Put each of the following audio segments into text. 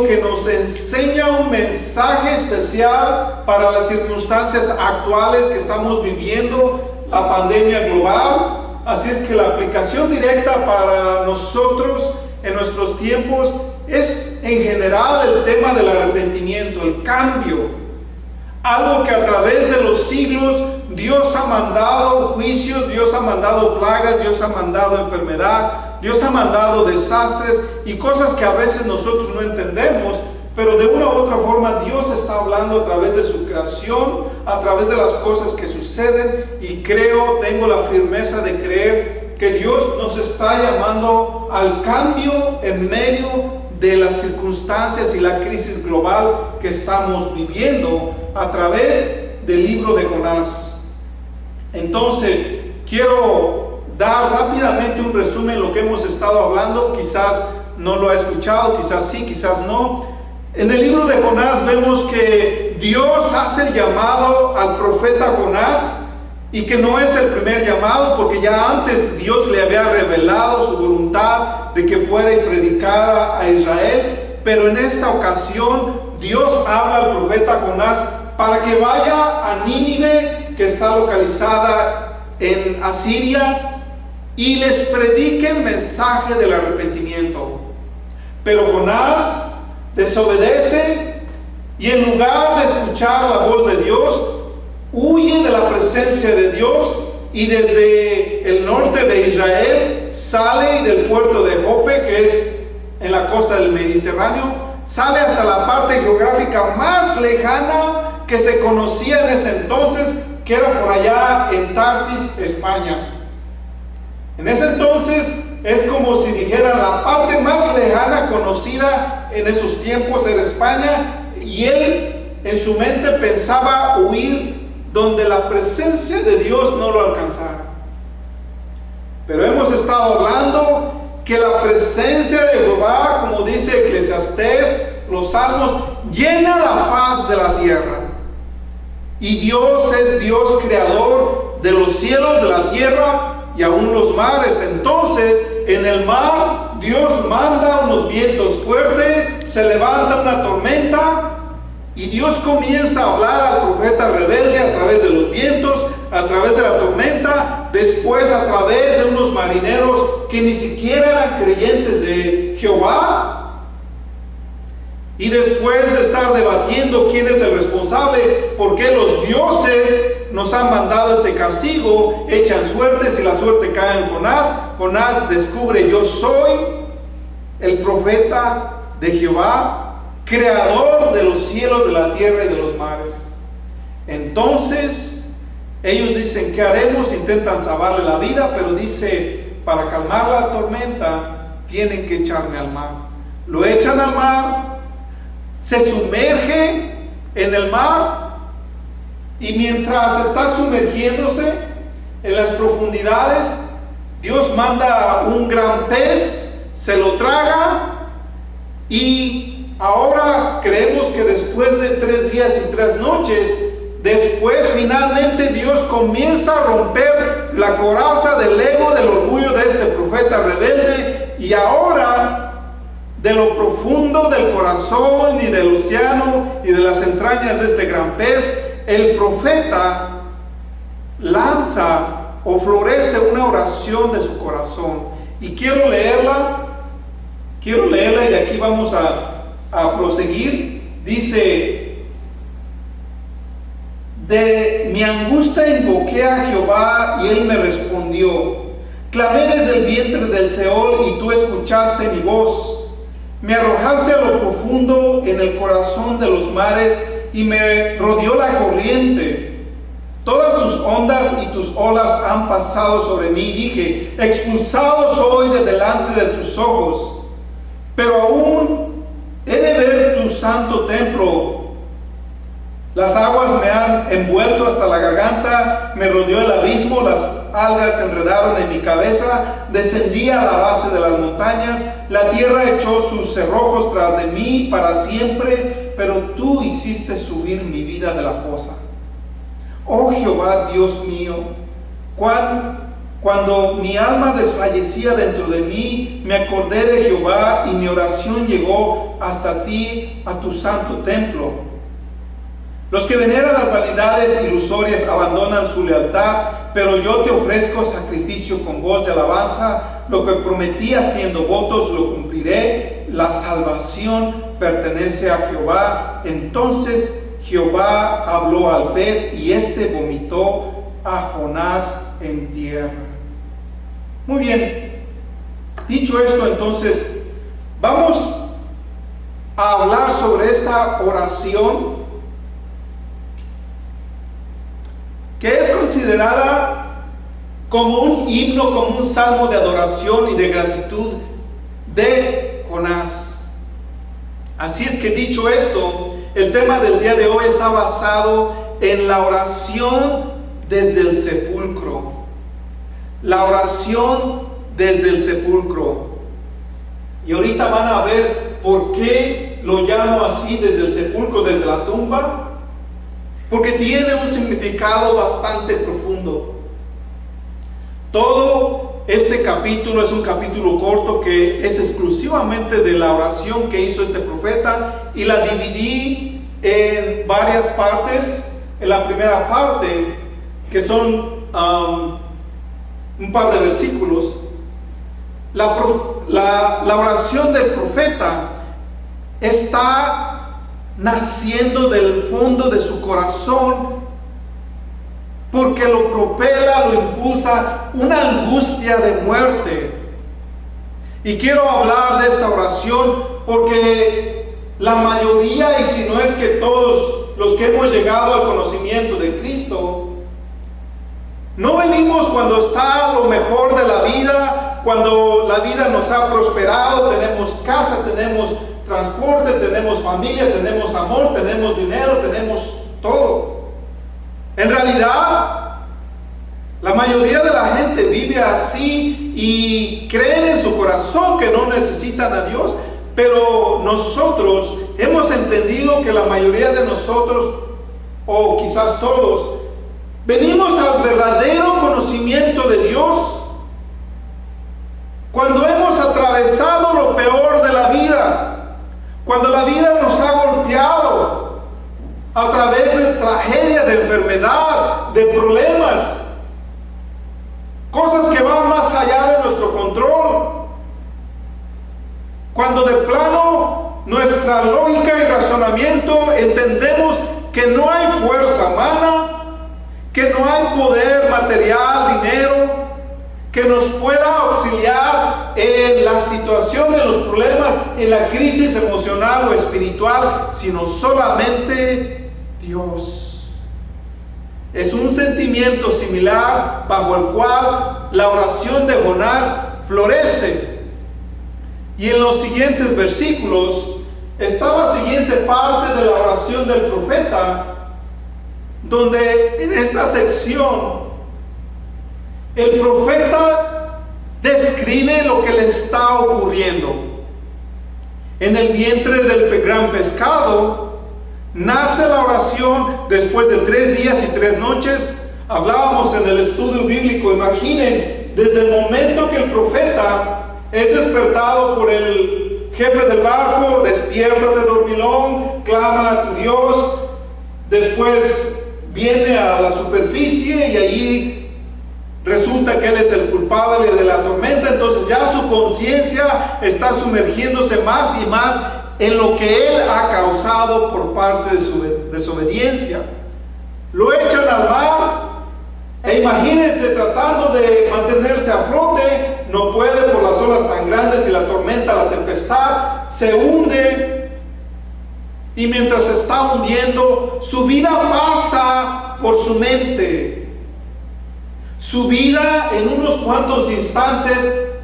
que nos enseña un mensaje especial para las circunstancias actuales que estamos viviendo, la pandemia global. Así es que la aplicación directa para nosotros en nuestros tiempos es en general el tema del arrepentimiento, el cambio. Algo que a través de los siglos Dios ha mandado juicios, Dios ha mandado plagas, Dios ha mandado enfermedad, Dios ha mandado desastres y cosas que a veces nosotros no entendemos, pero de una u otra forma Dios está hablando a través de su creación, a través de las cosas que suceden, y tengo la firmeza de creer que Dios nos está llamando al cambio en medio de las circunstancias y la crisis global que estamos viviendo a través del libro de Jonás. Entonces, quiero dar rápidamente un resumen de lo que hemos estado hablando. Quizás no lo ha escuchado, quizás sí, quizás no. En el libro de Jonás vemos que Dios hace el llamado al profeta Jonás, y que no es el primer llamado, porque ya antes Dios le había revelado su voluntad de que fuera y predicara a Israel, pero en esta ocasión Dios habla al profeta Jonás para que vaya a Nínive, que está localizada en Asiria, y les predique el mensaje del arrepentimiento. Pero Jonás desobedece, y en lugar de escuchar la voz de Dios, huye de la presencia de Dios, y desde el norte de Israel sale del puerto de Jope, que es en la costa del Mediterráneo, sale hasta la parte geográfica más lejana que se conocía en ese entonces, que era por allá en Tarsis, España. En ese entonces es como si dijera la parte más lejana conocida en esos tiempos era España, y él en su mente pensaba huir donde la presencia de Dios no lo alcanzara. Pero hemos estado hablando que la presencia de Jehová, como dice Eclesiastés, los Salmos, llena la faz de la tierra. Y Dios es Dios creador de los cielos, de la tierra y aún los mares. Entonces, en el mar, Dios manda unos vientos fuertes, se levanta una tormenta, y Dios comienza a hablar al profeta rebelde a través de los vientos, a través de la tormenta, después a través de unos marineros que ni siquiera eran creyentes de Jehová. Y después de estar debatiendo quién es el responsable, por qué los dioses nos han mandado este castigo, echan suertes y la suerte cae en Jonás. Jonás descubre: yo soy el profeta de Jehová, creador de los cielos, de la tierra y de los mares. Entonces ellos dicen: ¿qué haremos? Intentan salvarle la vida, pero dice: para calmar la tormenta tienen que echarme al mar. Lo echan al mar, se sumerge en el mar, y mientras está sumergiéndose en las profundidades, Dios manda un gran pez, se lo traga, y ahora creemos que después de 3 días y 3 noches, después finalmente Dios comienza a romper la coraza del ego, del orgullo de este profeta rebelde, y ahora de lo profundo del corazón y del océano y de las entrañas de este gran pez, el profeta lanza o florece una oración de su corazón. Y quiero leerla y de aquí vamos a proseguir. Dice: de mi angustia invoqué a Jehová, y él me respondió. Clamé desde el vientre del Seol, y tú escuchaste mi voz. Me arrojaste a lo profundo en el corazón de los mares, y me rodeó la corriente. Todas tus ondas y tus olas han pasado sobre mí. Dije: expulsado soy de delante de tus ojos, pero aún he de ver tu santo templo. Las aguas me han envuelto hasta la garganta, me rodeó el abismo, las algas se enredaron en mi cabeza, descendí a la base de las montañas, la tierra echó sus cerrojos tras de mí para siempre, pero tú hiciste subir mi vida de la fosa. Oh Jehová, Dios mío, cuán Cuando mi alma desfallecía dentro de mí, me acordé de Jehová y mi oración llegó hasta ti, a tu santo templo. Los que veneran las vanidades ilusorias abandonan su lealtad, pero yo te ofrezco sacrificio con voz de alabanza. Lo que prometí haciendo votos lo cumpliré. La salvación pertenece a Jehová. Entonces Jehová habló al pez y éste vomitó a Jonás en tierra. Muy bien, dicho esto, entonces vamos a hablar sobre esta oración que es considerada como un himno, como un salmo de adoración y de gratitud de Jonás. Así es que, dicho esto, el tema del día de hoy está basado en la oración desde el sepulcro. La oración desde el sepulcro. Y ahorita van a ver por qué lo llamo así, desde el sepulcro, desde la tumba. Porque tiene un significado bastante profundo. Todo este capítulo es un capítulo corto que es exclusivamente de la oración que hizo este profeta, y la dividí en varias partes. En la primera parte, que son un par de versículos, la oración del profeta está naciendo del fondo de su corazón, porque lo propela, lo impulsa una angustia de muerte. Y quiero hablar de esta oración porque la mayoría, y si no es que todos los que hemos llegado al conocimiento de Cristo, no venimos cuando está lo mejor de la vida, cuando la vida nos ha prosperado, tenemos casa, tenemos transporte, tenemos familia, tenemos amor, tenemos dinero, tenemos todo. En realidad, la mayoría de la gente vive así y creen en su corazón que no necesitan a Dios, pero nosotros hemos entendido que la mayoría de nosotros, o quizás todos, venimos al verdadero conocimiento de Dios cuando hemos atravesado lo peor de la vida, cuando la vida nos ha golpeado a través de tragedia, de enfermedad, de problemas, cosas que van más allá de nuestro control, cuando de plano nuestra lógica y razonamiento entendemos que no hay fuerza humana, que no hay poder material, dinero, que nos pueda auxiliar en la situación, en los problemas, en la crisis emocional o espiritual, sino solamente Dios. Es un sentimiento similar bajo el cual la oración de Jonás florece. Y en los siguientes versículos está la siguiente parte de la oración del profeta, donde en esta sección el profeta describe lo que le está ocurriendo. En el vientre del gran pescado nace la oración después de 3 días y 3 noches. Hablábamos en el estudio bíblico, imaginen, desde el momento que el profeta es despertado por el jefe del barco, despiértate dormilón, clama a tu Dios. Después viene a la superficie y allí resulta que él es el culpable de la tormenta. Entonces ya su conciencia está sumergiéndose más y más en lo que él ha causado por parte de su desobediencia. Lo echan al mar, e imagínense tratando de mantenerse a flote, no puede por las olas tan grandes y la tormenta, la tempestad, se hunde. Y mientras se está hundiendo, su vida pasa por su mente. Su vida en unos cuantos instantes,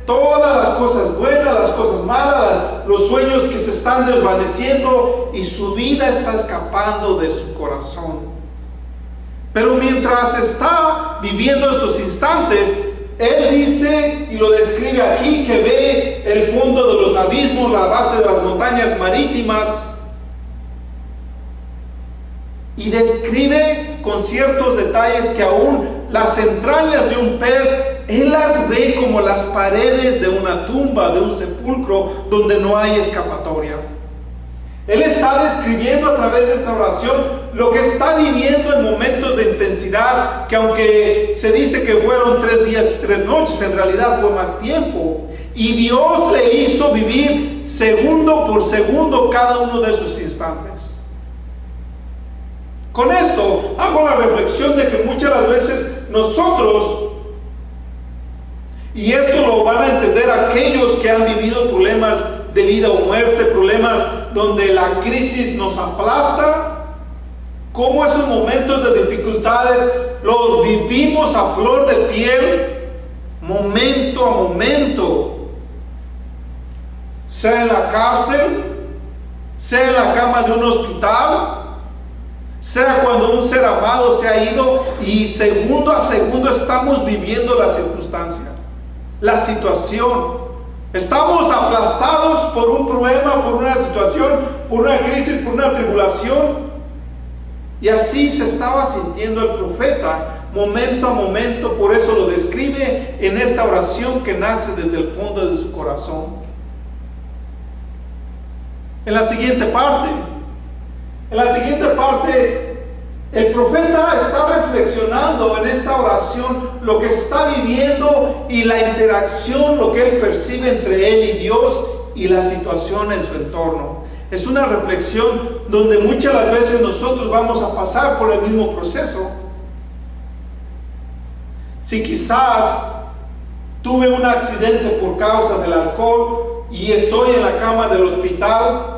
todas las cosas buenas, las cosas malas, los sueños que se están desvaneciendo, y su vida está escapando de su corazón. Pero mientras está viviendo estos instantes, él dice y lo describe aquí, que ve el fondo de los abismos, la base de las montañas marítimas, y describe con ciertos detalles que aún las entrañas de un pez Él las ve como las paredes de una tumba, de un sepulcro donde no hay escapatoria. Él está describiendo a través de esta oración lo que está viviendo en momentos de intensidad, que aunque se dice que fueron 3 días y 3 noches, en realidad fue más tiempo. Y Dios le hizo vivir segundo por segundo cada uno de sus instantes. Con esto hago la reflexión de que muchas de las veces nosotros, y esto lo van a entender aquellos que han vivido problemas de vida o muerte, problemas donde la crisis nos aplasta, cómo esos momentos de dificultades los vivimos a flor de piel, momento a momento, sea en la cárcel, sea en la cama de un hospital, sea cuando un ser amado se ha ido y segundo a segundo estamos viviendo la circunstancia, la situación. Estamos aplastados por un problema, por una situación, por una crisis, por una tribulación. Y así se estaba sintiendo el profeta momento a momento. Por eso lo describe en esta oración que nace desde el fondo de su corazón. En la siguiente parte, el profeta está reflexionando en esta oración lo que está viviendo y la interacción, lo que él percibe entre él y Dios y la situación en su entorno. Es una reflexión donde muchas las veces nosotros vamos a pasar por el mismo proceso. Si quizás tuve un accidente por causa del alcohol y estoy en la cama del hospital,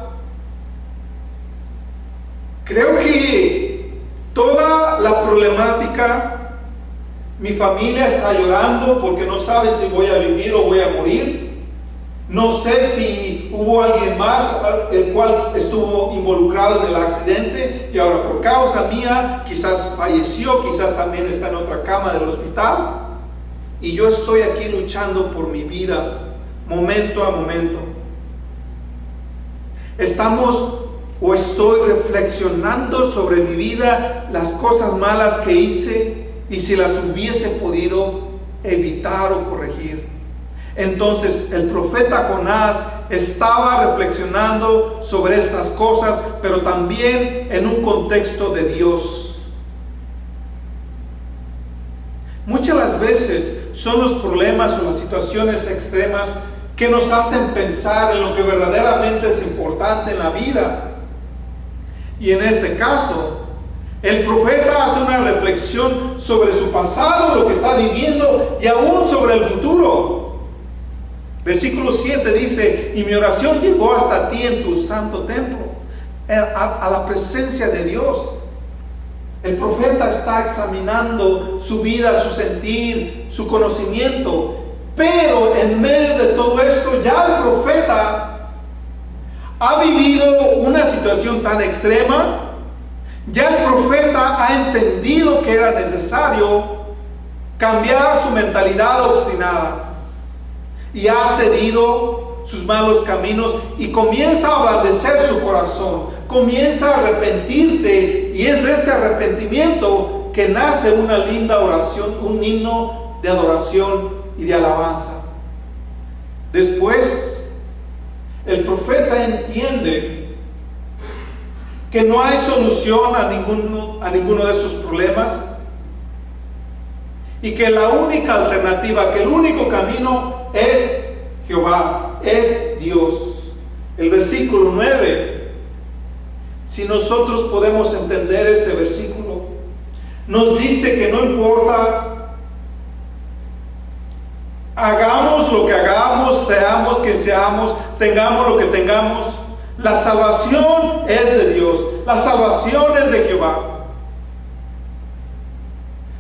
creo que toda la problemática, mi familia está llorando porque no sabe si voy a vivir o voy a morir. No sé si hubo alguien más el cual estuvo involucrado en el accidente y ahora por causa mía quizás falleció, quizás también está en otra cama del hospital. Y yo estoy aquí luchando por mi vida, momento a momento. Estoy reflexionando sobre mi vida, las cosas malas que hice y si las hubiese podido evitar o corregir. Entonces el profeta Jonás estaba reflexionando sobre estas cosas, pero también en un contexto de Dios. Muchas las veces son los problemas o las situaciones extremas que nos hacen pensar en lo que verdaderamente es importante en la vida. Y en este caso, el profeta hace una reflexión sobre su pasado, lo que está viviendo y aún sobre el futuro. Versículo 7 dice: y mi oración llegó hasta ti en tu santo templo, a la presencia de Dios. El profeta está examinando su vida, su sentir, su conocimiento, pero en medio de todo esto ya el profeta ha vivido una situación tan extrema, ya el profeta ha entendido que era necesario cambiar su mentalidad obstinada y ha cedido sus malos caminos y comienza a ablandecer su corazón, comienza a arrepentirse, y es de este arrepentimiento que nace una linda oración, un himno de adoración y de alabanza. Después, el profeta entiende que no hay solución a ninguno de sus problemas y que la única alternativa, que el único camino es Jehová, es Dios. El versículo 9, si nosotros podemos entender este versículo, nos dice que no importa, hagamos lo que hagamos, seamos quien seamos, tengamos lo que tengamos, la salvación es de Dios, la salvación es de Jehová.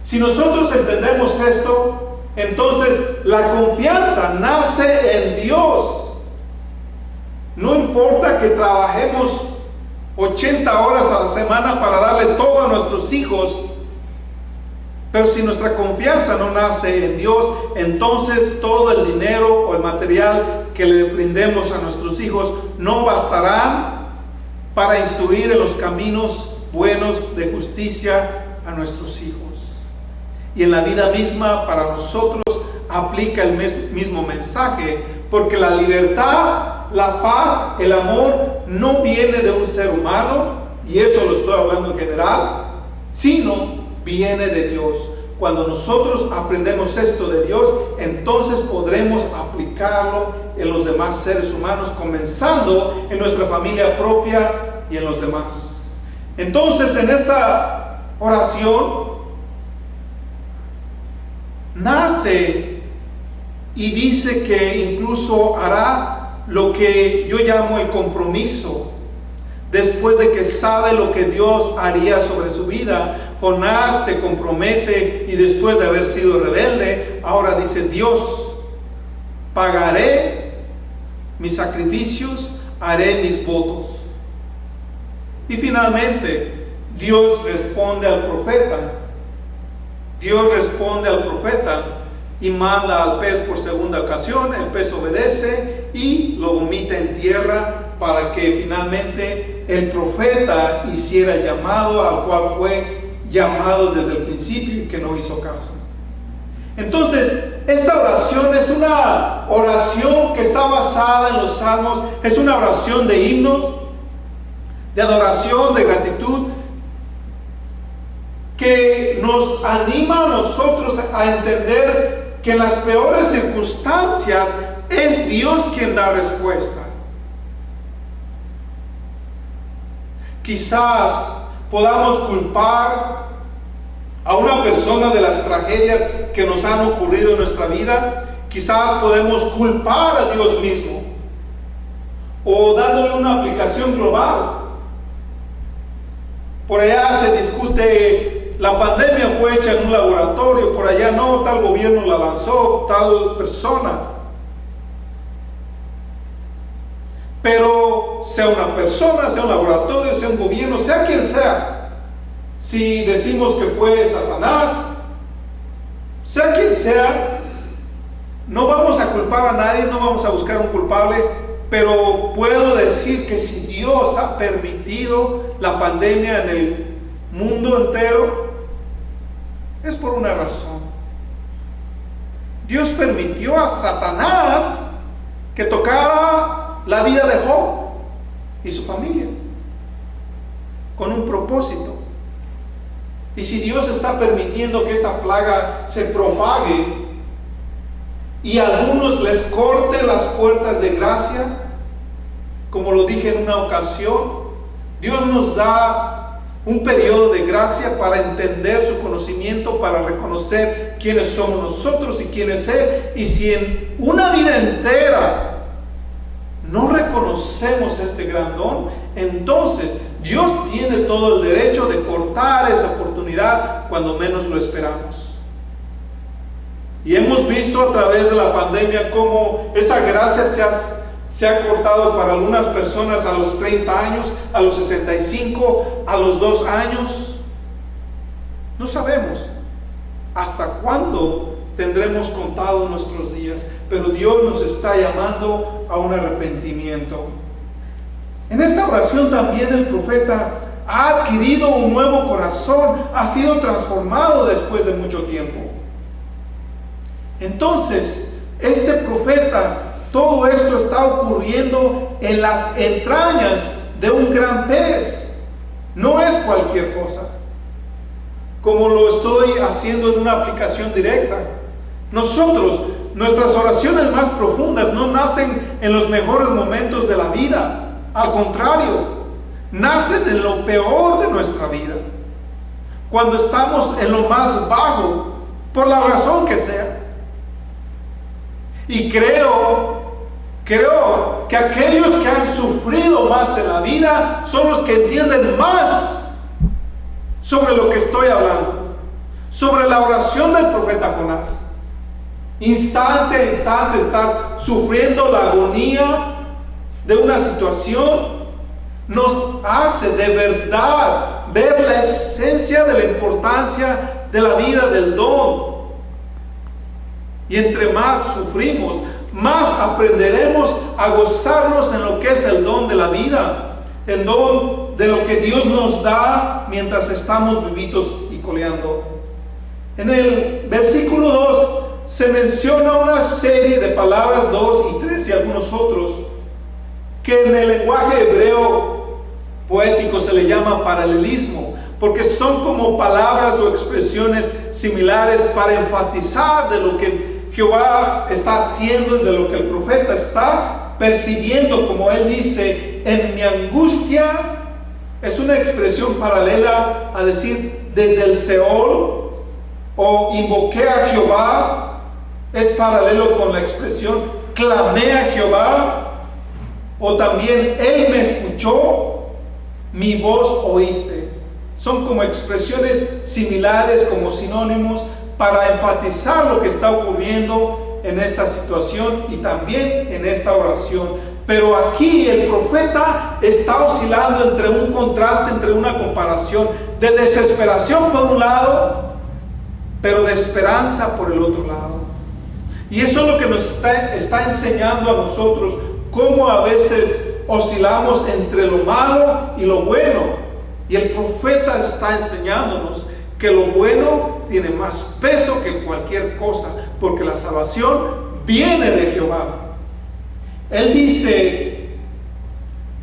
Si nosotros entendemos esto, entonces la confianza nace en Dios. No importa que trabajemos 80 horas a la semana para darle todo a nuestros hijos, pero si nuestra confianza no nace en Dios, entonces todo el dinero o el material que le brindemos a nuestros hijos no bastarán para instruir en los caminos buenos de justicia a nuestros hijos. Y en la vida misma, para nosotros, aplica el mismo mensaje, porque la libertad, la paz, el amor no viene de un ser humano, y eso lo estoy hablando en general, sino viene de Dios. Cuando nosotros aprendemos esto de Dios, entonces podremos aplicarlo en los demás seres humanos, comenzando en nuestra familia propia y en los demás. Entonces, en esta oración nace y dice que incluso hará lo que yo llamo el compromiso. Después de que sabe lo que Dios haría sobre su vida, Jonás se compromete, y después de haber sido rebelde, ahora dice: Dios, pagaré mis sacrificios, haré mis votos. Y finalmente Dios responde al profeta. Dios responde al profeta y manda al pez por segunda ocasión. El pez obedece y lo vomita en tierra, para que finalmente el profeta hiciera el llamado al cual fue llamado desde el principio y que no hizo caso. Entonces, esta oración es una oración que está basada en los salmos, es una oración de himnos, de adoración, de gratitud, que nos anima a nosotros a entender que en las peores circunstancias es Dios quien da respuesta. Quizás podamos culpar a una persona de las tragedias que nos han ocurrido en nuestra vida. Quizás podemos culpar a Dios mismo, o dándole una aplicación global. Por allá se discute: la pandemia fue hecha en un laboratorio, por allá no, tal gobierno la lanzó, tal persona. Pero sea una persona, sea un laboratorio, sea un gobierno, sea quien sea, si decimos que fue Satanás, sea quien sea, no vamos a culpar a nadie, no vamos a buscar un culpable, pero puedo decir que si Dios ha permitido la pandemia en el mundo entero, es por una razón. Dios permitió a Satanás que tocara la vida de Job y su familia con un propósito. Y si Dios está permitiendo que esta plaga se propague y a algunos les corte las puertas de gracia, como lo dije en una ocasión, Dios nos da un periodo de gracia para entender su conocimiento, para reconocer quiénes somos nosotros y quién es Él. Y si en una vida entera no reconocemos este gran don, entonces Dios tiene todo el derecho de cortar esa oportunidad cuando menos lo esperamos. Y hemos visto a través de la pandemia cómo esa gracia se ha cortado para algunas personas a los 30 años, a los 65, a los 2 años. No sabemos hasta cuándo tendremos contado nuestros días, pero Dios nos está llamando a un arrepentimiento. En esta oración también el profeta ha adquirido un nuevo corazón, ha sido transformado después de mucho tiempo. Entonces, este profeta, todo esto está ocurriendo en las entrañas de un gran pez. No es cualquier cosa, como lo estoy haciendo en una aplicación directa. Nuestras oraciones más profundas no nacen en los mejores momentos de la vida. Al contrario, nacen en lo peor de nuestra vida, cuando estamos en lo más bajo, por la razón que sea. Y creo que aquellos que han sufrido más en la vida son los que entienden más sobre lo que estoy hablando, sobre la oración del profeta Jonás. Instante a instante estar sufriendo la agonía de una situación nos hace de verdad ver la esencia de la importancia de la vida, del don. Y entre más sufrimos, más aprenderemos a gozarnos en lo que es el don de la vida, el don de lo que Dios nos da mientras estamos vivitos y coleando. En el versículo 2 se menciona una serie de palabras, 2 y 3 y algunos otros, que en el lenguaje hebreo poético se le llama paralelismo, porque son como palabras o expresiones similares para enfatizar de lo que Jehová está haciendo y de lo que el profeta está percibiendo. Como él dice, en mi angustia, es una expresión paralela a decir desde el Seol, o invoqué a Jehová, es paralelo con la expresión clamé a Jehová, o también él me escuchó, mi voz oíste. Son como expresiones similares, como sinónimos, para enfatizar lo que está ocurriendo en esta situación y también en esta oración. Pero aquí el profeta está oscilando entre un contraste, entre una comparación de desesperación por un lado, pero de esperanza por el otro lado. Y eso es lo que nos está enseñando a nosotros, cómo a veces oscilamos entre lo malo y lo bueno. Y el profeta está enseñándonos que lo bueno tiene más peso que cualquier cosa, porque la salvación viene de Jehová. Él dice,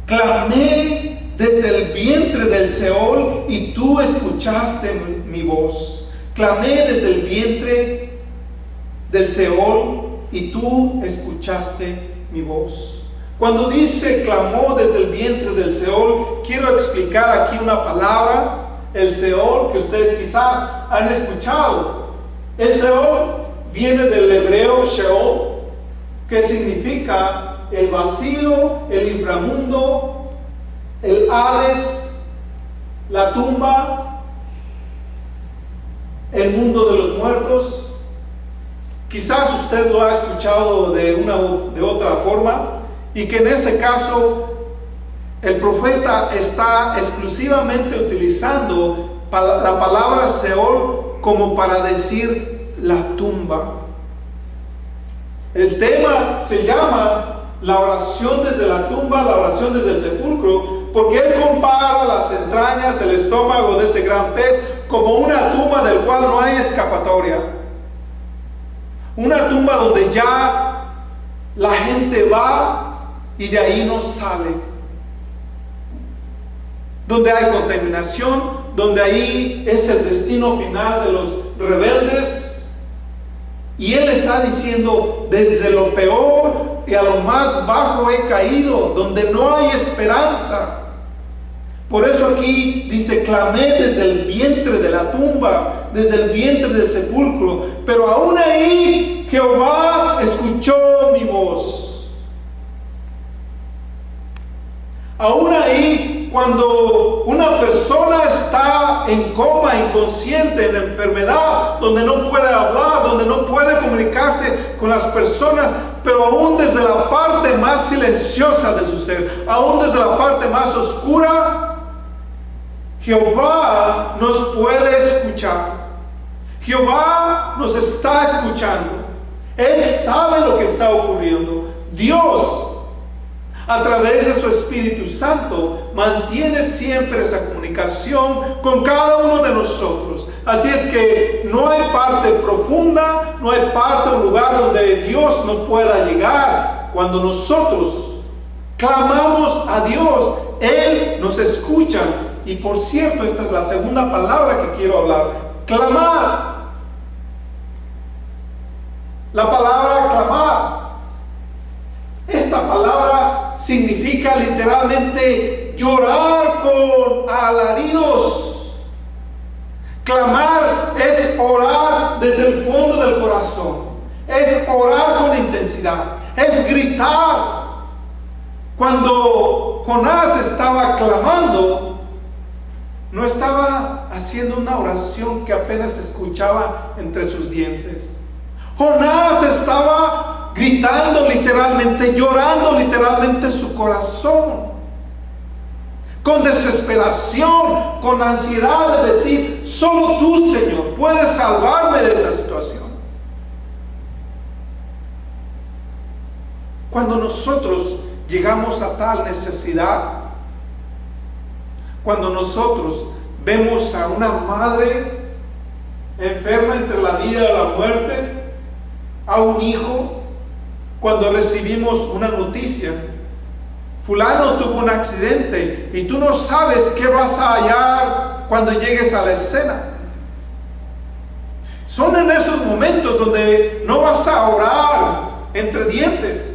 clamé desde el vientre del Seol y tú escuchaste mi voz. Clamé desde el vientre del Seol y tú escuchaste mi voz. Cuando dice clamó desde el vientre del Seol, quiero explicar aquí una palabra, el Seol, que ustedes quizás han escuchado. El Seol viene del hebreo Sheol, que significa el vacío, el inframundo, el Hades, la tumba, el mundo de los muertos. Quizás usted lo ha escuchado de otra forma, y que en este caso el profeta está exclusivamente utilizando la palabra Seol como para decir la tumba. El tema se llama la oración desde la tumba, la oración desde el sepulcro, porque él compara las entrañas, el estómago de ese gran pez como una tumba del cual no hay escapatoria. Una tumba donde ya la gente va y de ahí no sale, donde hay contaminación, donde ahí es el destino final de los rebeldes. Y él está diciendo, desde lo peor y a lo más bajo he caído, donde no hay esperanza. Por eso aquí dice, clamé desde el vientre de la tumba, desde el vientre del sepulcro, pero aún ahí Jehová escuchó mi voz. Aún ahí, cuando una persona está en coma, inconsciente, en enfermedad, donde no puede hablar, donde no puede comunicarse con las personas, pero aún desde la parte más silenciosa de su ser, aún desde la parte más oscura, Jehová nos puede escuchar. Jehová nos está escuchando. Él sabe lo que está ocurriendo. Dios, a través de su Espíritu Santo, mantiene siempre esa comunicación con cada uno de nosotros. Así es que no hay parte profunda, no hay parte o lugar donde Dios no pueda llegar. Cuando nosotros clamamos a Dios, Él nos escucha. Y por cierto, esta es la segunda palabra que quiero hablar: clamar. La palabra clamar, esta palabra significa literalmente llorar con alaridos. Clamar es orar desde el fondo del corazón, es orar con intensidad, es gritar. Cuando Jonás estaba clamando, no estaba haciendo una oración que apenas se escuchaba entre sus dientes. Jonás estaba gritando literalmente, llorando literalmente su corazón, con desesperación, con ansiedad de decir: solo tú, Señor, puedes salvarme de esta situación. Cuando nosotros llegamos a tal necesidad, cuando nosotros vemos a una madre enferma entre la vida y la muerte, a un hijo cuando recibimos una noticia. Fulano tuvo un accidente y tú no sabes qué vas a hallar cuando llegues a la escena. Son en esos momentos donde no vas a orar entre dientes,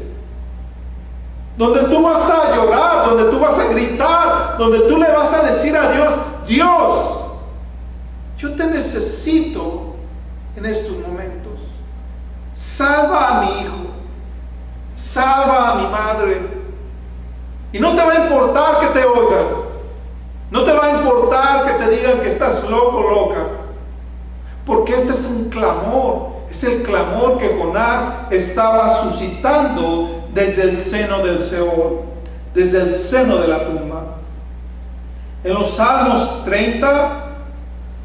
donde tú vas a llorar, donde tú vas a gritar, donde tú le vas a decir a Dios: Dios, yo te necesito en estos momentos. Salva a mi hijo, salva a mi madre. Y no te va a importar que te oigan, no te va a importar que te digan que estás loco, loca, porque este es un clamor, es el clamor que Jonás estaba suscitando desde el seno del Seol, desde el seno de la tumba. En los Salmos 30,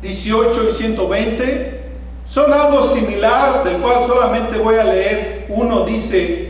18 y 120 son algo similar, del cual solamente voy a leer uno. Dice: